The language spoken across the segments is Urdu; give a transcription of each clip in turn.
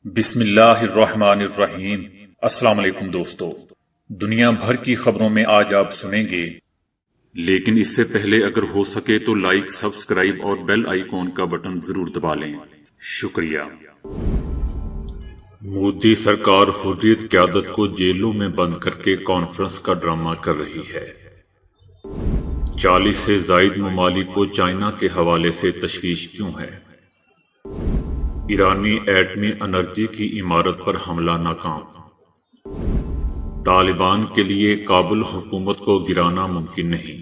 بسم اللہ الرحمن الرحیم۔ السلام علیکم دوستو، دنیا بھر کی خبروں میں آج آپ سنیں گے، لیکن اس سے پہلے اگر ہو سکے تو لائک، سبسکرائب اور بیل آئیکن کا بٹن ضرور دبا لیں۔ شکریہ۔ مودی سرکار حریت قیادت کو جیلوں میں بند کر کے کانفرنس کا ڈرامہ کر رہی ہے۔ 40 سے زائد ممالک کو چائنا کے حوالے سے تشویش کیوں ہے؟ ایرانی ایٹمی انرجی کی عمارت پر حملہ ناکام۔ طالبان کے لیے کابل حکومت کو گرانا ممکن نہیں،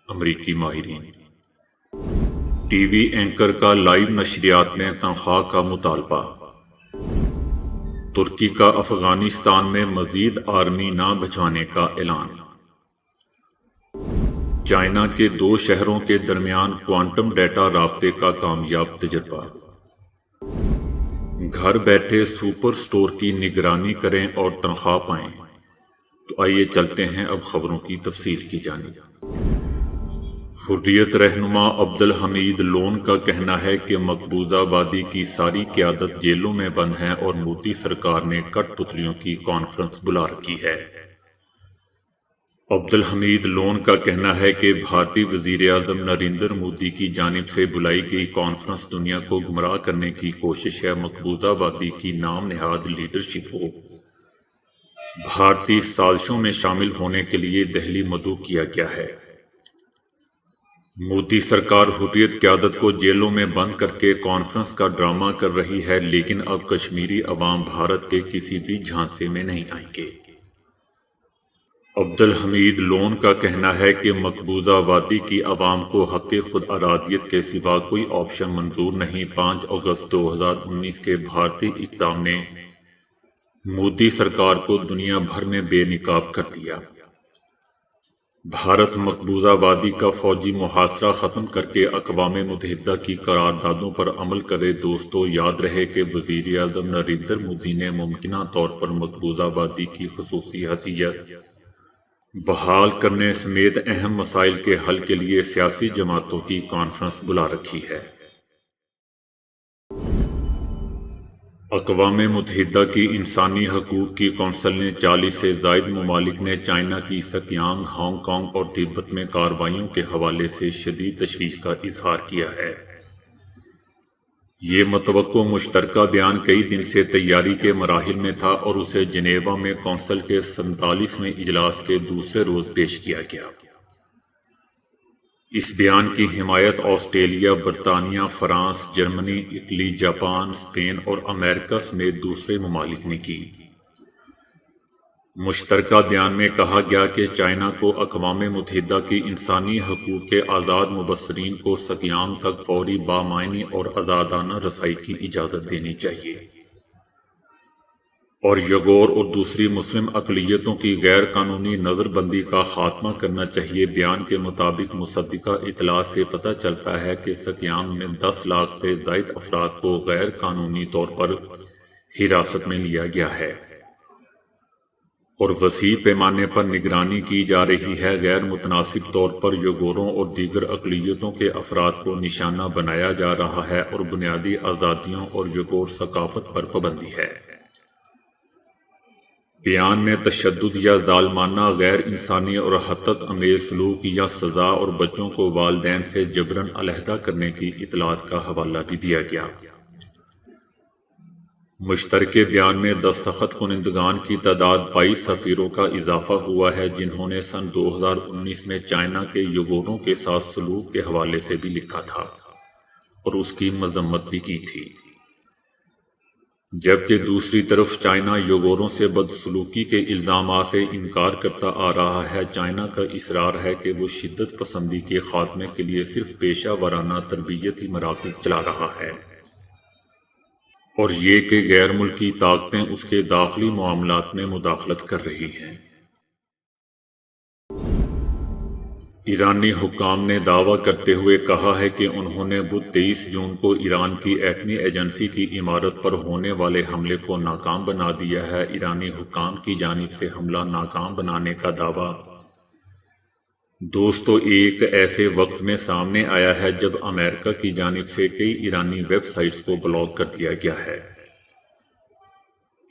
امریکی ماہرین۔ ٹی وی اینکر کا لائیو نشریات میں تنخواہ کا مطالبہ۔ ترکی کا افغانستان میں مزید آرمی نہ بھجوانے کا اعلان۔ چائنا کے 2 شہروں کے درمیان کوانٹم ڈیٹا رابطے کا کامیاب تجربہ۔ گھر بیٹھے سپر سٹور کی نگرانی کریں اور تنخواہ پائیں۔ تو آئیے چلتے ہیں اب خبروں کی تفصیل کی جانب۔ حریت رہنما عبدالحمید لون کا کہنا ہے کہ مقبوضہ وادی کی ساری قیادت جیلوں میں بند ہے اور مودی سرکار نے کٹ پتلیوں کی کانفرنس بلا رکھی ہے۔ عبدالحمید لون کا کہنا ہے کہ بھارتی وزیر اعظم نریندر مودی کی جانب سے بلائی گئی کانفرنس دنیا کو گمراہ کرنے کی کوشش ہے۔ مقبوضہ وادی کی نام نہاد لیڈرشپ کو بھارتی سازشوں میں شامل ہونے کے لیے دہلی مدعو کیا گیا ہے۔ مودی سرکار حریت قیادت کو جیلوں میں بند کر کے کانفرنس کا ڈرامہ کر رہی ہے، لیکن اب کشمیری عوام بھارت کے کسی بھی جھانسے میں نہیں آئیں گے۔ عبدالحمید لون کا کہنا ہے کہ مقبوضہ وادی کی عوام کو حق خود ارادیت کے سوا کوئی آپشن منظور نہیں۔ 5 اگست 2019 کے بھارتی اقدام نے مودی سرکار کو دنیا بھر میں بے نقاب کر دیا۔ بھارت مقبوضہ وادی کا فوجی محاصرہ ختم کر کے اقوام متحدہ کی قراردادوں پر عمل کرے۔ دوستو، یاد رہے کہ وزیر اعظم نریندر مودی نے ممکنہ طور پر مقبوضہ وادی کی خصوصی حیثیت بحال کرنے سمیت اہم مسائل کے حل کے لیے سیاسی جماعتوں کی کانفرنس بلا رکھی ہے۔ اقوام متحدہ کی انسانی حقوق کی کونسل نے 40 سے زائد ممالک نے چائنا کی سکیانگ، ہانگ کانگ اور تبت میں کارروائیوں کے حوالے سے شدید تشویش کا اظہار کیا ہے۔ یہ متوقع مشترکہ بیان کئی دن سے تیاری کے مراحل میں تھا اور اسے جنیوا میں کونسل کے 47ویں اجلاس کے دوسرے روز پیش کیا گیا۔ اس بیان کی حمایت آسٹریلیا، برطانیہ، فرانس، جرمنی، اٹلی، جاپان، اسپین اور امریکہ سمیت دوسرے ممالک نے کی۔ مشترکہ بیان میں کہا گیا کہ چائنا کو اقوام متحدہ کی انسانی حقوق کے آزاد مبصرین کو سکیانگ تک فوری، بامعنی اور آزادانہ رسائی کی اجازت دینی چاہیے، اور یگور اور دوسری مسلم اقلیتوں کی غیر قانونی نظر بندی کا خاتمہ کرنا چاہیے۔ بیان کے مطابق مصدقہ اطلاع سے پتہ چلتا ہے کہ سکیانگ میں 10 لاکھ سے زائد افراد کو غیر قانونی طور پر حراست میں لیا گیا ہے اور وسیع پیمانے پر نگرانی کی جا رہی ہے۔ غیر متناسب طور پر یگوروں اور دیگر اقلیتوں کے افراد کو نشانہ بنایا جا رہا ہے اور بنیادی آزادیوں اور یگور ثقافت پر پابندی ہے۔ بیان میں تشدد یا ظالمانہ، غیر انسانی اور حدت انگیز سلوک یا سزا اور بچوں کو والدین سے جبراً علیحدہ کرنے کی اطلاعات کا حوالہ بھی دیا گیا۔ مشترکہ بیان میں دستخط کنندگان کی تعداد 22 سفیروں کا اضافہ ہوا ہے، جنہوں نے سن 2019 میں چائنا کے یگوروں کے ساتھ سلوک کے حوالے سے بھی لکھا تھا اور اس کی مذمت بھی کی تھی، جبکہ دوسری طرف چائنا یگوروں سے بدسلوکی کے الزامات سے انکار کرتا آ رہا ہے۔ چائنا کا اصرار ہے کہ وہ شدت پسندی کے خاتمے کے لیے صرف پیشہ ورانہ تربیتی مراکز چلا رہا ہے، اور یہ کہ غیر ملکی طاقتیں اس کے داخلی معاملات میں مداخلت کر رہی ہیں۔ ایرانی حکام نے دعویٰ کرتے ہوئے کہا ہے کہ انہوں نے بدھ 23 جون کو ایران کی ایٹمی ایجنسی کی عمارت پر ہونے والے حملے کو ناکام بنا دیا ہے۔ ایرانی حکام کی جانب سے حملہ ناکام بنانے کا دعویٰ دوستو ایک ایسے وقت میں سامنے آیا ہے جب امریکہ کی جانب سے کئی ایرانی ویب سائٹس کو بلاک کر دیا گیا ہے۔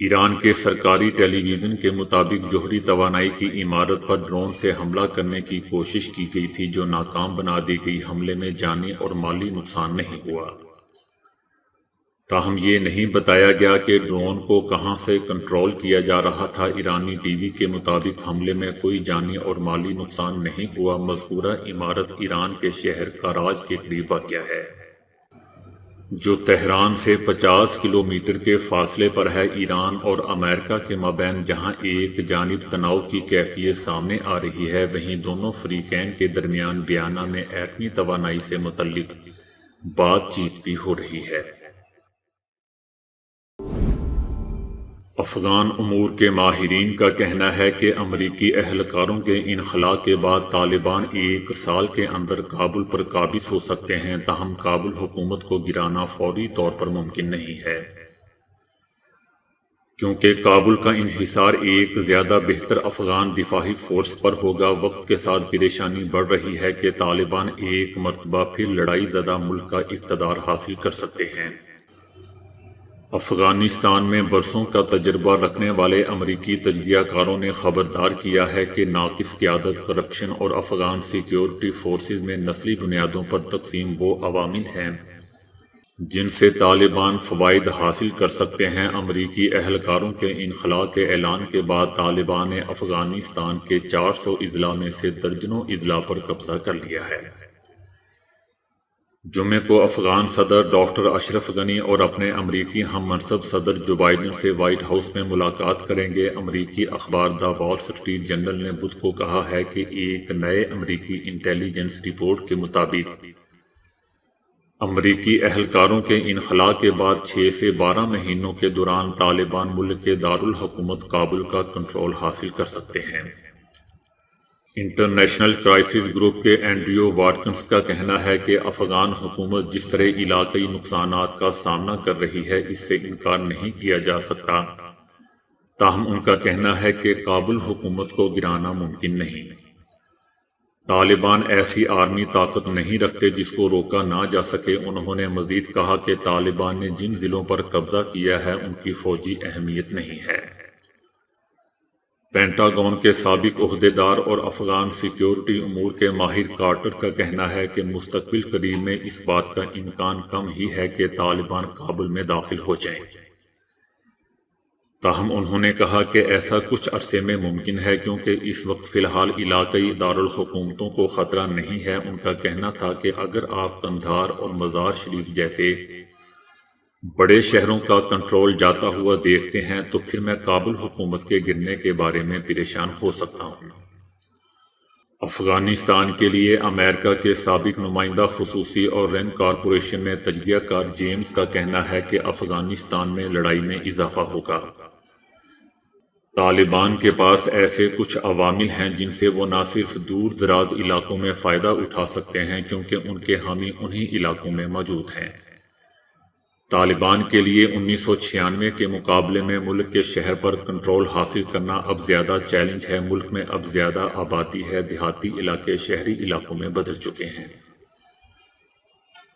ایران کے سرکاری ٹیلی ویژن کے مطابق جوہری توانائی کی عمارت پر ڈرون سے حملہ کرنے کی کوشش کی گئی تھی جو ناکام بنا دی گئی۔ حملے میں جانی اور مالی نقصان نہیں ہوا، تاہم یہ نہیں بتایا گیا کہ ڈرون کو کہاں سے کنٹرول کیا جا رہا تھا۔ ایرانی ٹی وی کے مطابق حملے میں کوئی جانی اور مالی نقصان نہیں ہوا۔ مذکورہ عمارت ایران کے شہر کاراج کے قریب واقع ہے، جو تہران سے 50 کلومیٹر کے فاصلے پر ہے۔ ایران اور امریکہ کے مابین جہاں ایک جانب تناؤ کی کیفیت سامنے آ رہی ہے، وہیں دونوں فریقین کے درمیان ویانا میں ایٹمی توانائی سے متعلق بات چیت بھی ہو رہی ہے۔ افغان امور کے ماہرین کا کہنا ہے کہ امریکی اہلکاروں کے انخلاء کے بعد طالبان 1 سال کے اندر کابل پر قابض ہو سکتے ہیں، تاہم کابل حکومت کو گرانا فوری طور پر ممکن نہیں ہے، کیونکہ کابل کا انحصار ایک زیادہ بہتر افغان دفاعی فورس پر ہوگا۔ وقت کے ساتھ پریشانی بڑھ رہی ہے کہ طالبان ایک مرتبہ پھر لڑائی زدہ ملک کا اقتدار حاصل کر سکتے ہیں۔ افغانستان میں برسوں کا تجربہ رکھنے والے امریکی تجزیہ کاروں نے خبردار کیا ہے کہ ناقص قیادت، کرپشن اور افغان سیکیورٹی فورسز میں نسلی بنیادوں پر تقسیم وہ عوامل ہیں جن سے طالبان فوائد حاصل کر سکتے ہیں۔ امریکی اہلکاروں کے انخلاء کے اعلان کے بعد طالبان نے افغانستان کے 400 اضلاع میں سے درجنوں اضلاع پر قبضہ کر لیا ہے۔ جمعے کو افغان صدر ڈاکٹر اشرف غنی اور اپنے امریکی ہم منصب صدر جو بائیڈن سے وائٹ ہاؤس میں ملاقات کریں گے۔ امریکی اخبار دا وال اسٹریٹ جرنل نے بدھ کو کہا ہے کہ ایک نئے امریکی انٹیلی جنس رپورٹ کے مطابق امریکی اہلکاروں کے انخلاء کے بعد 6 سے 12 مہینوں کے دوران طالبان ملک کے دارالحکومت کابل کا کنٹرول حاصل کر سکتے ہیں۔ انٹرنیشنل کرائسس گروپ کے اینڈریو واٹکنس کا کہنا ہے کہ افغان حکومت جس طرح علاقائی نقصانات کا سامنا کر رہی ہے اس سے انکار نہیں کیا جا سکتا، تاہم ان کا کہنا ہے کہ کابل حکومت کو گرانا ممکن نہیں۔ طالبان ایسی آرمی طاقت نہیں رکھتے جس کو روکا نہ جا سکے۔ انہوں نے مزید کہا کہ طالبان نے جن ضلعوں پر قبضہ کیا ہے ان کی فوجی اہمیت نہیں ہے۔ پینٹاگون کے سابق عہدیدار اور افغان سیکیورٹی امور کے ماہر کارٹر کا کہنا ہے کہ مستقبل قریب میں اس بات کا امکان کم ہی ہے کہ طالبان کابل میں داخل ہو جائیں، تاہم انہوں نے کہا کہ ایسا کچھ عرصے میں ممکن ہے کیونکہ اس وقت فی الحال علاقائی دارالحکومتوں کو خطرہ نہیں ہے۔ ان کا کہنا تھا کہ اگر آپ قندھار اور مزار شریف جیسے بڑے شہروں کا کنٹرول جاتا ہوا دیکھتے ہیں تو پھر میں کابل حکومت کے گرنے کے بارے میں پریشان ہو سکتا ہوں۔ افغانستان کے لیے امریکہ کے سابق نمائندہ خصوصی اور رینڈ کارپوریشن میں تجزیہ کار جیمز کا کہنا ہے کہ افغانستان میں لڑائی میں اضافہ ہوگا۔ طالبان کے پاس ایسے کچھ عوامل ہیں جن سے وہ نہ صرف دور دراز علاقوں میں فائدہ اٹھا سکتے ہیں کیونکہ ان کے حامی انہی علاقوں میں موجود ہیں۔ طالبان کے لیے 1996 کے مقابلے میں ملک کے شہر پر کنٹرول حاصل کرنا اب زیادہ چیلنج ہے۔ ملک میں اب زیادہ آبادی ہے، دیہاتی علاقے شہری علاقوں میں بدل چکے ہیں۔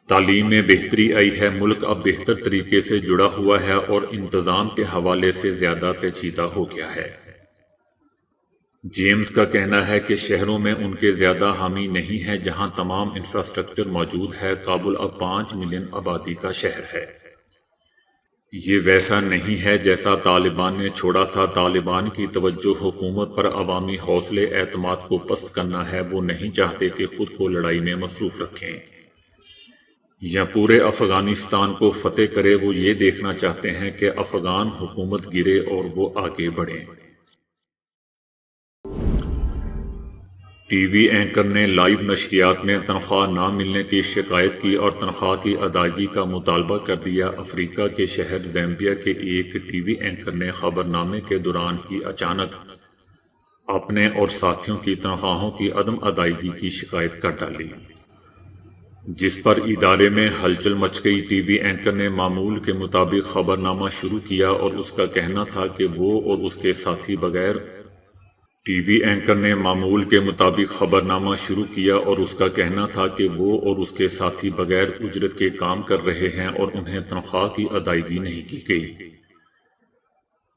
تعلیم میں بہتری آئی ہے، ملک اب بہتر طریقے سے جڑا ہوا ہے اور انتظام کے حوالے سے زیادہ پیچیدہ ہو گیا ہے۔ جیمز کا کہنا ہے کہ شہروں میں ان کے زیادہ حامی نہیں ہیں جہاں تمام انفراسٹرکچر موجود ہے۔ کابل اب 5 ملین آبادی کا شہر ہے۔ یہ ویسا نہیں ہے جیسا طالبان نے چھوڑا تھا۔ طالبان کی توجہ حکومت پر عوامی حوصلے اعتماد کو پست کرنا ہے۔ وہ نہیں چاہتے کہ خود کو لڑائی میں مصروف رکھیں یا پورے افغانستان کو فتح کرے۔ وہ یہ دیکھنا چاہتے ہیں کہ افغان حکومت گرے اور وہ آگے بڑھیں۔ ٹی وی اینکر نے لائیو نشریات میں تنخواہ نہ ملنے کی شکایت کی اور تنخواہ کی ادائیگی کا مطالبہ کر دیا۔ افریقہ کے شہر زیمبیا کے ایک ٹی وی اینکر نے خبرنامے کے دوران ہی اچانک اپنے اور ساتھیوں کی تنخواہوں کی عدم ادائیگی کی شکایت کر ڈالی، جس پر ادارے میں ہلچل مچ گئی۔ ٹی وی اینکر نے معمول کے مطابق خبرنامہ شروع کیا اور اس کا کہنا تھا کہ وہ اور اس کے ساتھی بغیر ٹی وی اینکر نے معمول کے مطابق خبرنامہ شروع کیا اور اس کا کہنا تھا کہ وہ اور اس کے ساتھی بغیر اجرت کے کام کر رہے ہیں اور انہیں تنخواہ کی ادائیگی نہیں کی گئی۔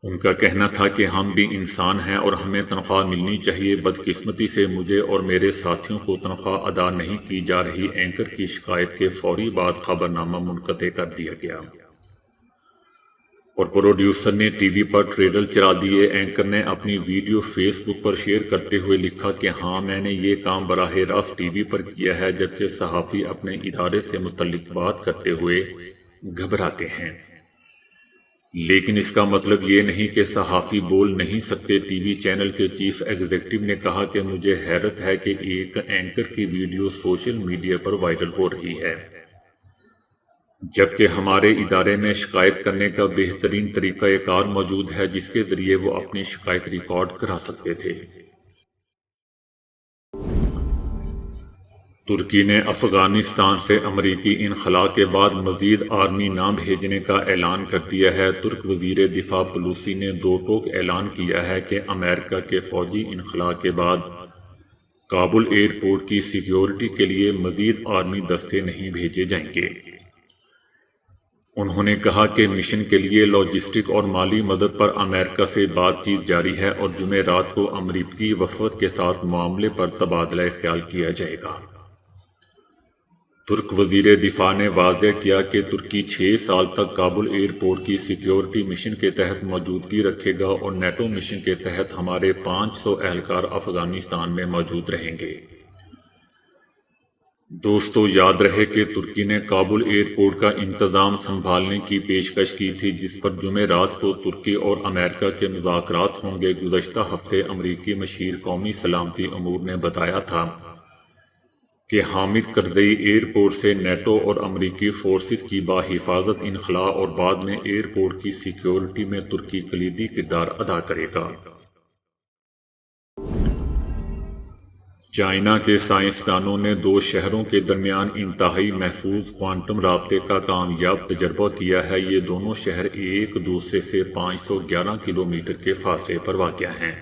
ان کا کہنا تھا کہ ہم بھی انسان ہیں اور ہمیں تنخواہ ملنی چاہیے۔ بدقسمتی سے مجھے اور میرے ساتھیوں کو تنخواہ ادا نہیں کی جا رہی۔ اینکر کی شکایت کے فوری بعد خبرنامہ منقطع کر دیا گیا اور پروڈیوسر نے ٹی وی پر ٹریلر چلا دیے۔ اینکر نے اپنی ویڈیو فیس بک پر شیئر کرتے ہوئے لکھا کہ ہاں، میں نے یہ کام براہ راست ٹی وی پر کیا ہے، جبکہ صحافی اپنے ادارے سے متعلق بات کرتے ہوئے گھبراتے ہیں، لیکن اس کا مطلب یہ نہیں کہ صحافی بول نہیں سکتے۔ ٹی وی چینل کے چیف ایگزیکٹو نے کہا کہ مجھے حیرت ہے کہ ایک اینکر کی ویڈیو سوشل میڈیا پر وائرل ہو رہی ہے، جبکہ ہمارے ادارے میں شکایت کرنے کا بہترین طریقہ کار موجود ہے جس کے ذریعے وہ اپنی شکایت ریکارڈ کرا سکتے تھے۔ ترکی نے افغانستان سے امریکی انخلاء کے بعد مزید آرمی نہ بھیجنے کا اعلان کر دیا ہے۔ ترک وزیر دفاع پلوسی نے دو ٹوک اعلان کیا ہے کہ امریکہ کے فوجی انخلاء کے بعد کابل ایئرپورٹ کی سیکیورٹی کے لیے مزید آرمی دستے نہیں بھیجے جائیں گے۔ انہوں نے کہا کہ مشن کے لیے لاجسٹک اور مالی مدد پر امریکہ سے بات چیت جاری ہے اور جمعرات کو امریکی وفد کے ساتھ معاملے پر تبادلہ خیال کیا جائے گا۔ ترک وزیر دفاع نے واضح کیا کہ ترکی 6 سال تک کابل ایئرپورٹ کی سیکیورٹی مشن کے تحت موجودگی رکھے گا اور نیٹو مشن کے تحت ہمارے 500 اہلکار افغانستان میں موجود رہیں گے۔ دوستو، یاد رہے کہ ترکی نے کابل ایئرپورٹ کا انتظام سنبھالنے کی پیشکش کی تھی، جس پر جمعرات کو ترکی اور امریکہ کے مذاکرات ہوں گے۔ گزشتہ ہفتے امریکی مشیر قومی سلامتی امور نے بتایا تھا کہ حامد کرزئی ایئرپورٹ سے نیٹو اور امریکی فورسز کی بحفاظت انخلاء اور بعد میں ایئرپورٹ کی سیکیورٹی میں ترکی کلیدی کردار ادا کرے گا۔ چائنا کے سائنسدانوں نے 2 شہروں کے درمیان انتہائی محفوظ کوانٹم رابطے کا کامیاب تجربہ کیا ہے۔ یہ دونوں شہر ایک دوسرے سے 511 کلومیٹر کے فاصلے پر واقع ہیں۔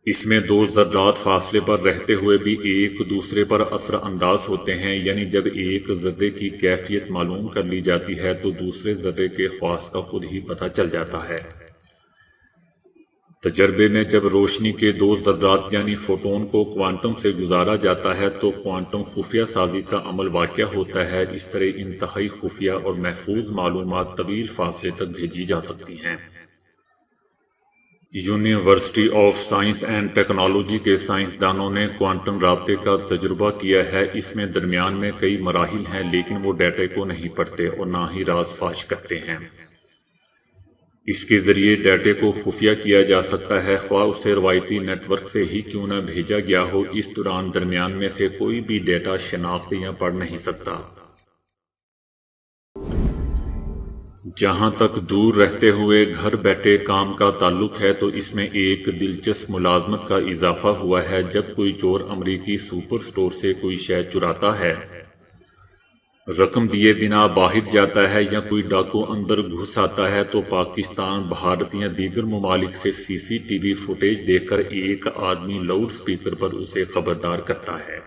اس میں 2 ذرات فاصلے پر رہتے ہوئے بھی ایک دوسرے پر اثر انداز ہوتے ہیں، یعنی جب ایک ذرے کی کیفیت معلوم کر لی جاتی ہے تو دوسرے ذرے کے خواص کا خود ہی پتہ چل جاتا ہے۔ تجربے میں جب روشنی کے 2 ذرات یعنی فوٹون کو کوانٹم سے گزارا جاتا ہے تو کوانٹم خفیہ سازی کا عمل واقع ہوتا ہے۔ اس طرح انتہائی خفیہ اور محفوظ معلومات طویل فاصلے تک بھیجی جا سکتی ہیں۔ University of science and technology کے سائنسدانوں نے کوانٹم رابطے کا تجربہ کیا ہے۔ اس میں درمیان میں کئی مراحل ہیں، لیکن وہ ڈیٹا کو نہیں پڑھتے اور نہ ہی راز فاش کرتے ہیں۔ اس کے ذریعے ڈیٹا کو خفیہ کیا جا سکتا ہے، خواہ اسے روایتی نیٹ ورک سے ہی کیوں نہ بھیجا گیا ہو۔ اس دوران درمیان میں سے کوئی بھی ڈیٹا شناخت یا پڑھ نہیں سکتا۔ جہاں تک دور رہتے ہوئے گھر بیٹھے کام کا تعلق ہے تو اس میں ایک دلچسپ ملازمت کا اضافہ ہوا ہے۔ جب کوئی چور امریکی سپر سٹور سے کوئی شے چراتا ہے، رقم دیے بنا باہر جاتا ہے یا کوئی ڈاکو اندر گھس آتا ہے تو پاکستان، بھارت یا دیگر ممالک سے CCTV فوٹیج دیکھ کر ایک آدمی لاؤڈ سپیکر پر اسے خبردار کرتا ہے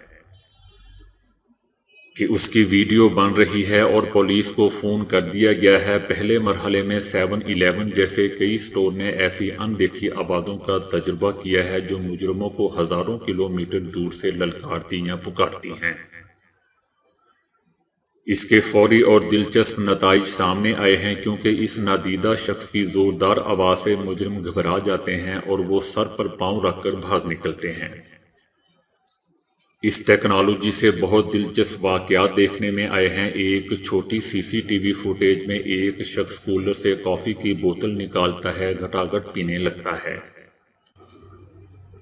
کہ اس کی ویڈیو بن رہی ہے اور پولیس کو فون کر دیا گیا ہے۔ پہلے مرحلے میں 7-Eleven جیسے کئی سٹور نے ایسی ان دیکھی آبادوں کا تجربہ کیا ہے جو مجرموں کو ہزاروں کلومیٹر دور سے للکارتی یا پکارتی ہیں۔ اس کے فوری اور دلچسپ نتائج سامنے آئے ہیں، کیونکہ اس نادیدہ شخص کی زوردار آواز سے مجرم گھبرا جاتے ہیں اور وہ سر پر پاؤں رکھ کر بھاگ نکلتے ہیں۔ اس ٹیکنالوجی سے بہت دلچسپ واقعات دیکھنے میں آئے ہیں۔ ایک چھوٹی CCTV فوٹیج میں ایک شخص کولر سے کافی کی بوتل نکالتا ہے، گھٹاگھٹ پینے لگتا ہے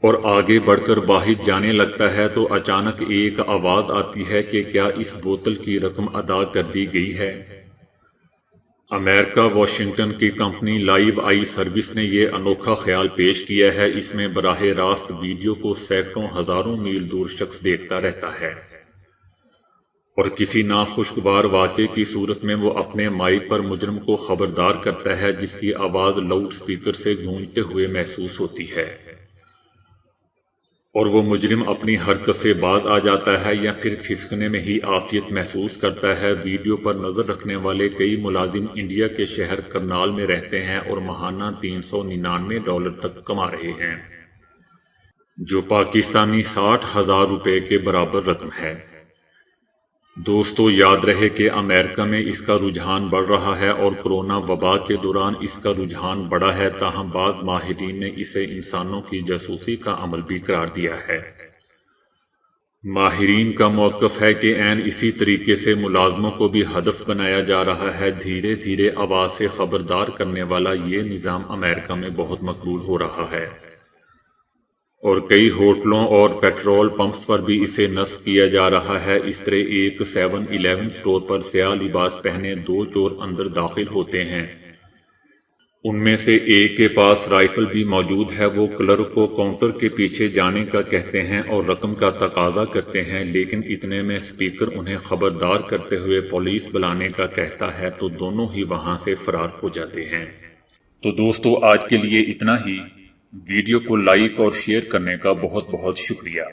اور آگے بڑھ کر باہر جانے لگتا ہے تو اچانک ایک آواز آتی ہے کہ کیا اس بوتل کی رقم ادا کر دی گئی ہے؟ امریکہ واشنگٹن کی کمپنی لائیو آئی سروس نے یہ انوکھا خیال پیش کیا ہے۔ اس میں براہ راست ویڈیو کو سینکڑوں ہزاروں میل دور شخص دیکھتا رہتا ہے اور کسی ناخوشگوار واقعے کی صورت میں وہ اپنے مائک پر مجرم کو خبردار کرتا ہے، جس کی آواز لاؤڈ سپیکر سے گونجتے ہوئے محسوس ہوتی ہے۔ اور وہ مجرم اپنی حرکت سے باز آ جاتا ہے یا پھر کھسکنے میں ہی عافیت محسوس کرتا ہے۔ ویڈیو پر نظر رکھنے والے کئی ملازم انڈیا کے شہر کرنال میں رہتے ہیں اور ماہانہ $399 تک کما رہے ہیں، جو پاکستانی 60,000 روپے کے برابر رقم ہے۔ دوستو، یاد رہے کہ امریکہ میں اس کا رجحان بڑھ رہا ہے اور کرونا وبا کے دوران اس کا رجحان بڑھا ہے، تاہم بعض ماہرین نے اسے انسانوں کی جاسوسی کا عمل بھی قرار دیا ہے۔ ماہرین کا موقف ہے کہ عین اسی طریقے سے ملازموں کو بھی ہدف بنایا جا رہا ہے۔ دھیرے دھیرے آواز سے خبردار کرنے والا یہ نظام امریکہ میں بہت مقبول ہو رہا ہے اور کئی ہوٹلوں اور پیٹرول پمپس پر بھی اسے نصب کیا جا رہا ہے۔ اس طرح ایک 7-Eleven سٹور پر سیاہ لباس پہنے 2 چور اندر داخل ہوتے ہیں۔ ان میں سے ایک کے پاس رائفل بھی موجود ہے۔ وہ کلرک کو کاؤنٹر کے پیچھے جانے کا کہتے ہیں اور رقم کا تقاضا کرتے ہیں، لیکن اتنے میں اسپیکر انہیں خبردار کرتے ہوئے پولیس بلانے کا کہتا ہے تو دونوں ہی وہاں سے فرار ہو جاتے ہیں۔ تو دوستو، آج کے لیے اتنا ہی۔ ویڈیو کو لائک اور شیئر کرنے کا بہت بہت شکریہ۔